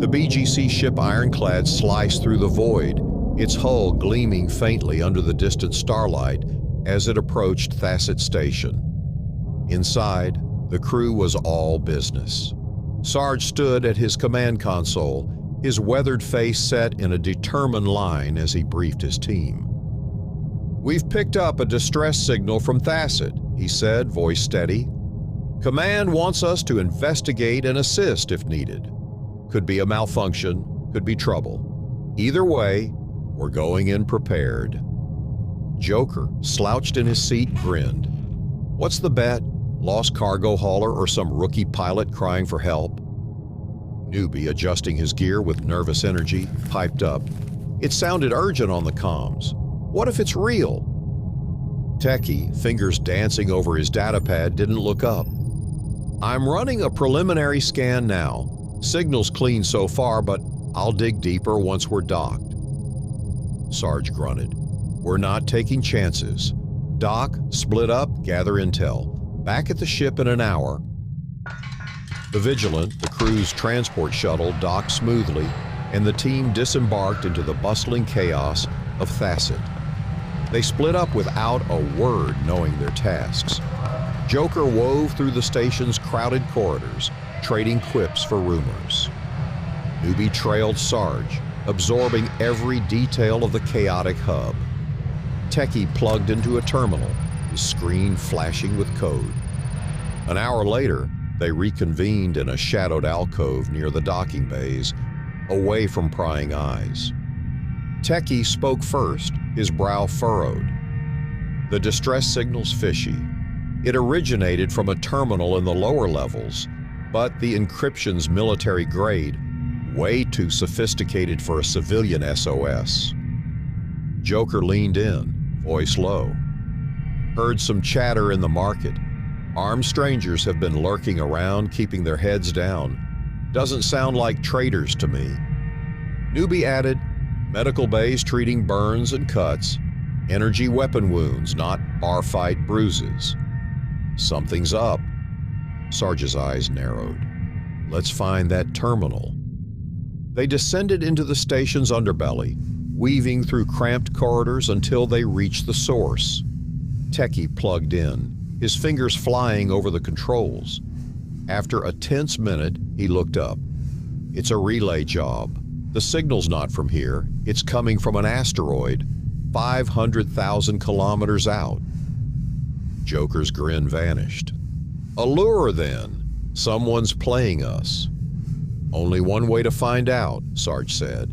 The BGC ship ironclad sliced through the void, its hull gleaming faintly under the distant starlight as it approached Thasset Station. Inside, the crew was all business. Sarge stood at his command console, his weathered face set in a determined line as he briefed his team. "We've picked up a distress signal from Thasset," he said, voice steady. "Command wants us to investigate and assist if needed. Could be a malfunction, could be trouble. Either way, we're going in prepared." Joker, slouched in his seat, grinned. "What's the bet? Lost cargo hauler or some rookie pilot crying for help?" Newbie, adjusting his gear with nervous energy, piped up. It sounded urgent on the comms. "What if it's real?" Techie, fingers dancing over his datapad, didn't look up. "I'm running a preliminary scan now. Signal's clean so far, but I'll dig deeper once we're docked." Sarge grunted. "We're not taking chances. Dock, split up, gather intel. Back at the ship in an hour." The Vigilant, the crew's transport shuttle, docked smoothly, and the team disembarked into the bustling chaos of Thasset. They split up without a word knowing their tasks. Joker wove through the station's crowded corridors, trading quips for rumors. Newbie trailed Sarge, absorbing every detail of the chaotic hub. Techie plugged into a terminal, his screen flashing with code. An hour later, they reconvened in a shadowed alcove near the docking bays, away from prying eyes. Techie spoke first, his brow furrowed. "The distress signal's fishy. It originated from a terminal in the lower levels, but the encryption's military grade, way too sophisticated for a civilian SOS." Joker leaned in, voice low. "Heard some chatter in the market. Armed strangers have been lurking around, keeping their heads down. Doesn't sound like traitors to me." Newbie added, "Medical bays treating burns and cuts. Energy weapon wounds, not bar fight bruises." "Something's up." Sarge's eyes narrowed. "Let's find that terminal." They descended into the station's underbelly, weaving through cramped corridors until they reached the source. Techie plugged in, his fingers flying over the controls. After a tense minute, he looked up. "It's a relay job. The signal's not from here. It's coming from an asteroid, 500,000 kilometers out." Joker's grin vanished. "A lure, then. Someone's playing us." "Only one way to find out," Sarge said.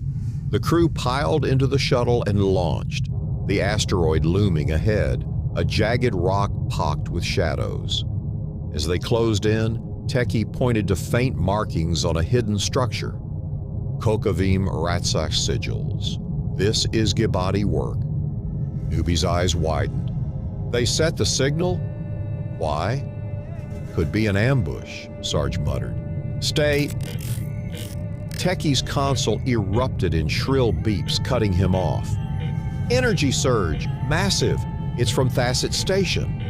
The crew piled into the shuttle and launched, the asteroid looming ahead, a jagged rock pocked with shadows. As they closed in, Techie pointed to faint markings on a hidden structure. "Kokavim Ratsach sigils. This is Gibati work." Newbie's eyes widened. "They set the signal? Why?" "Could be an ambush," Sarge muttered. "Stay." Techie's console erupted in shrill beeps, cutting him off. "Energy surge! Massive! It's from Thasset Station."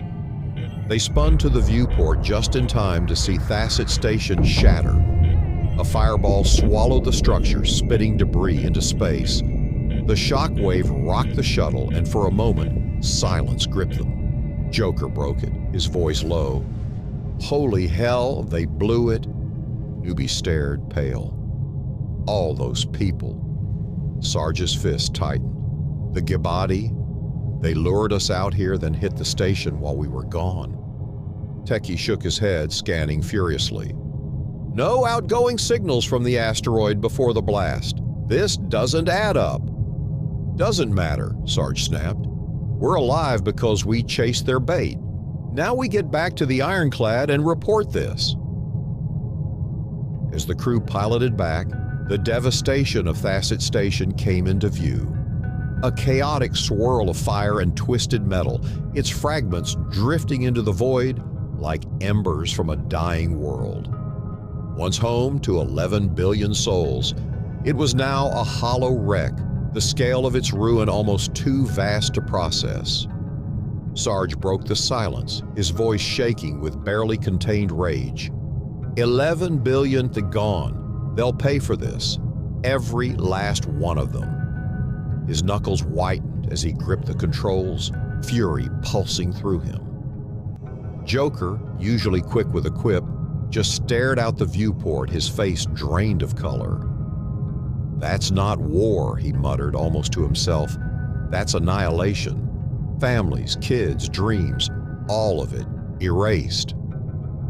They spun to the viewport just in time to see Thasset Station shatter. A fireball swallowed the structure, spitting debris into space. The shockwave rocked the shuttle, and for a moment, silence gripped them. Joker broke it, his voice low. "Holy hell, they blew it." Newbie stared, pale. "All those people." Sarge's fist tightened. "The Gibati? They lured us out here, then hit the station while we were gone." Techie shook his head, scanning furiously. "No outgoing signals from the asteroid before the blast. This doesn't add up." "Doesn't matter," Sarge snapped. "We're alive because we chased their bait. Now we get back to the ironclad and report this." As the crew piloted back, the devastation of Thasset Station came into view. A chaotic swirl of fire and twisted metal, its fragments drifting into the void like embers from a dying world. Once home to 11 billion souls, it was now a hollow wreck, the scale of its ruin almost too vast to process. Sarge broke the silence, his voice shaking with barely contained rage. 11 billionth gone. They'll pay for this, every last one of them. His knuckles whitened as he gripped the controls, fury pulsing through him. Joker, usually quick with a quip, just stared out the viewport, his face drained of color. "That's not war," he muttered, almost to himself. "That's annihilation. Families, kids, dreams, all of it, erased."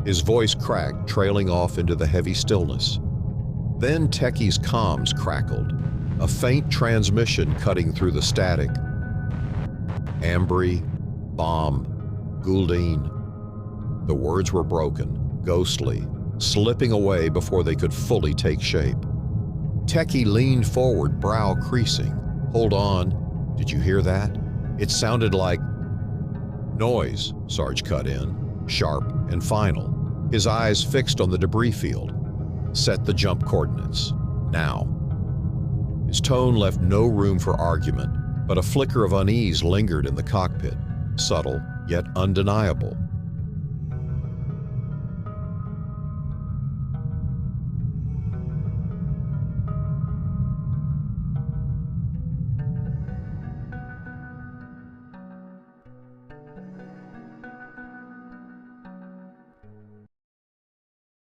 His voice cracked, trailing off into the heavy stillness. Then Techie's comms crackled, a faint transmission cutting through the static. "Ambry, bomb, Gouldine." The words were broken, ghostly, slipping away before they could fully take shape. Techie leaned forward, brow creasing. "Hold on. Did you hear that? It sounded like..." "Noise," Sarge cut in, sharp and final, his eyes fixed on the debris field. "Set the jump coordinates. Now." His tone left no room for argument, but a flicker of unease lingered in the cockpit, subtle yet undeniable.